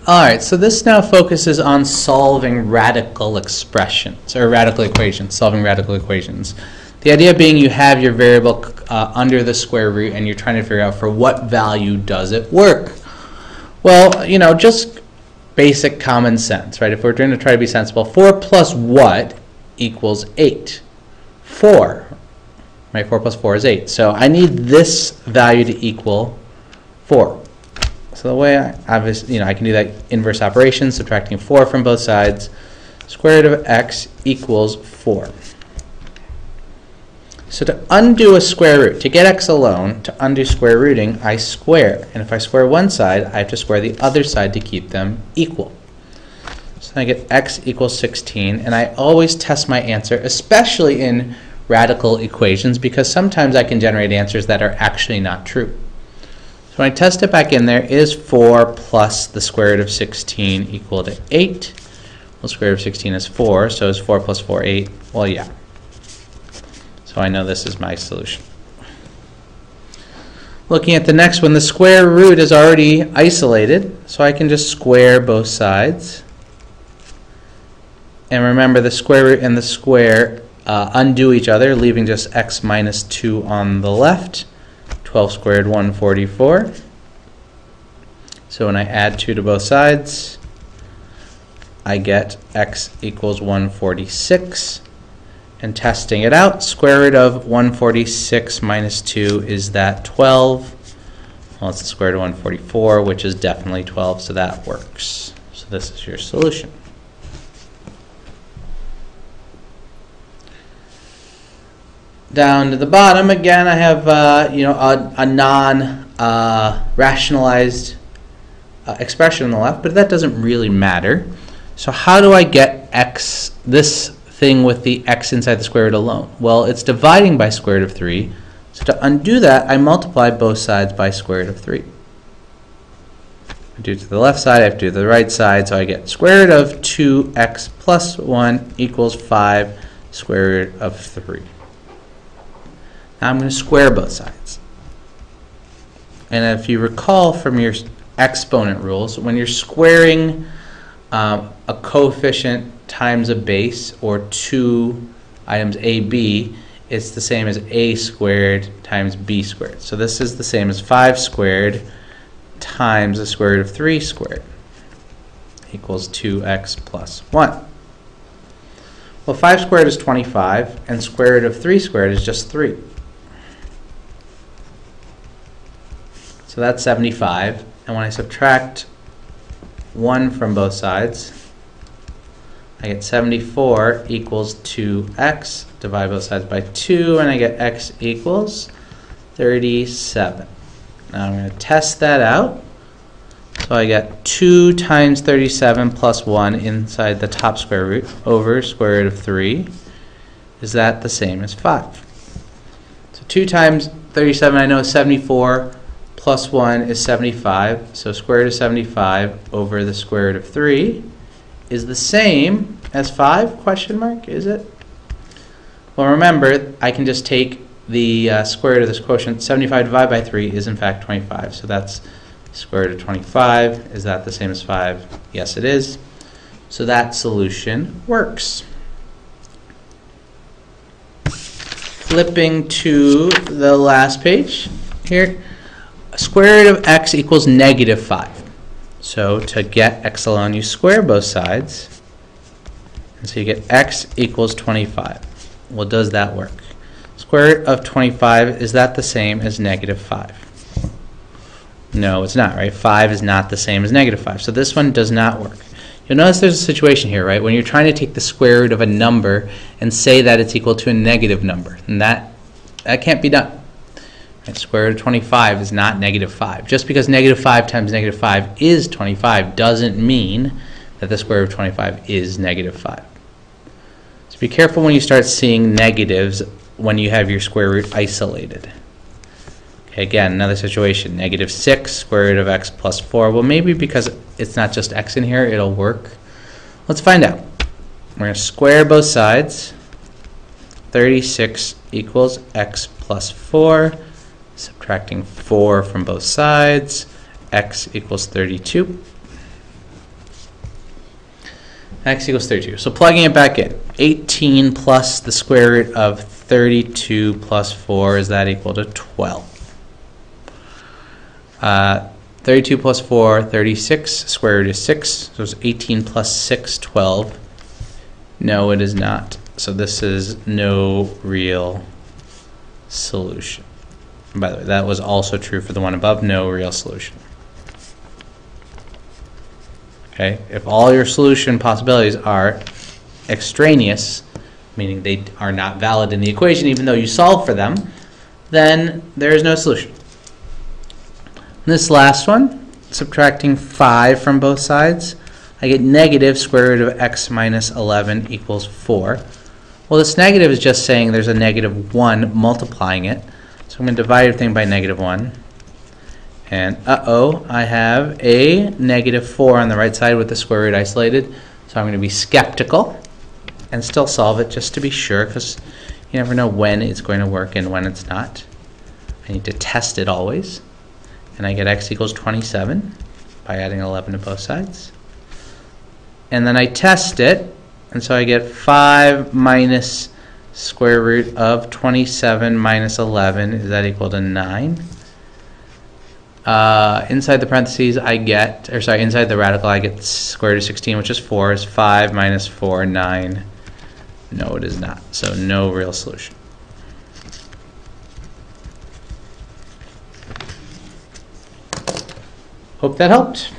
Alright, so this now focuses on solving radical expressions, or radical equations, solving radical equations. The idea being you have your variable under the square root and you're trying to figure out for what value does it work. Well, you know, just basic common sense, right? If we're going to try to be sensible, 4 plus what equals 8? 4, right? 4 plus 4 is 8. So I need this value to equal 4. So the way I can do that inverse operation, subtracting 4 from both sides, square root of x equals 4. So to undo a square root, to get x alone, to undo square rooting, I square. And if I square one side, I have to square the other side to keep them equal. So I get x equals 16, and I always test my answer, especially in radical equations, because sometimes I can generate answers that are actually not true. So when I test it back in there, is 4 plus the square root of 16 equal to 8? Well, square root of 16 is 4, so is 4 plus 4 8? Well, yeah. So I know this is my solution. Looking at the next one, the square root is already isolated, so I can just square both sides. And remember, the square root and the square undo each other, leaving just x minus 2 on the left. 12 squared, 144. So when I add 2 to both sides, I get x equals 146. And testing it out, square root of 146 minus 2, is that 12? Well, it's the square root of 144, which is definitely 12, so that works. So this is your solution. Down to the bottom, again, I have a non-rationalized expression on the left, but that doesn't really matter. So how do I get x, this thing with the x inside the square root alone? Well, it's dividing by square root of 3. So to undo that, I multiply both sides by square root of 3. I do it to the left side, I have to do it to the right side, so I get square root of 2x plus 1 equals 5 square root of 3. Now I'm going to square both sides. And if you recall from your exponent rules, when you're squaring a coefficient times a base, or two items a, b, it's the same as a squared times b squared. So this is the same as 5 squared times the square root of 3 squared equals 2x plus 1. Well, 5 squared is 25, and square root of 3 squared is just 3. So that's 75, and when I subtract 1 from both sides, I get 74 equals 2x, divide both sides by 2, and I get x equals 37. Now I'm going to test that out. So I get 2 times 37 plus 1 inside the top square root over square root of 3. Is that the same as 5? So 2 times 37, I know, is 74. Plus 1 is 75, so square root of 75 over the square root of 3 is the same as 5, question mark, is it? Well, remember, I can just take the square root of this quotient. 75 divided by 3 is in fact 25, so that's square root of 25. Is that the same as 5? Yes, it is. So that solution works. Flipping to the last page here. Square root of x equals negative 5. So to get x alone, you square both sides. And so you get x equals 25. Well, does that work? Square root of 25, is that the same as negative 5? No, it's not, right? 5 is not the same as negative 5. So this one does not work. You'll notice there's a situation here, right? When you're trying to take the square root of a number and say that it's equal to a negative number. And that can't be done. Square root of 25 is not negative 5. Just because negative 5 times negative 5 is 25 doesn't mean that the square root of 25 is negative 5. So be careful when you start seeing negatives when you have your square root isolated. Okay, again, another situation. Negative 6, square root of x plus 4. Well, maybe because it's not just x in here, it'll work. Let's find out. We're going to square both sides. 36 equals x plus 4. Subtracting 4 from both sides, x equals 32. x equals 32. So plugging it back in, 18 plus the square root of 32 plus 4, is that equal to 12? 32 plus 4, 36, square root is 6, so it's 18 plus 6, 12. No, it is not. So this is no real solution. And by the way, that was also true for the one above, no real solution. Okay, if all your solution possibilities are extraneous, meaning they are not valid in the equation even though you solve for them, then there is no solution. This last one, subtracting 5 from both sides, I get negative square root of x minus 11 equals 4. Well, this negative is just saying there's a negative 1 multiplying it. So I'm going to divide everything by negative 1. And I have a negative 4 on the right side with the square root isolated. So I'm going to be skeptical and still solve it just to be sure, because you never know when it's going to work and when it's not. I need to test it always. And I get x equals 27 by adding 11 to both sides. And then I test it, and so I get 5 minus square root of 27 minus 11. Is that equal to 9? Inside the parentheses I get, or sorry, inside the radical I get square root of 16, which is 4, is 5 minus 4, 9. No, it is not. So no real solution. Hope that helped.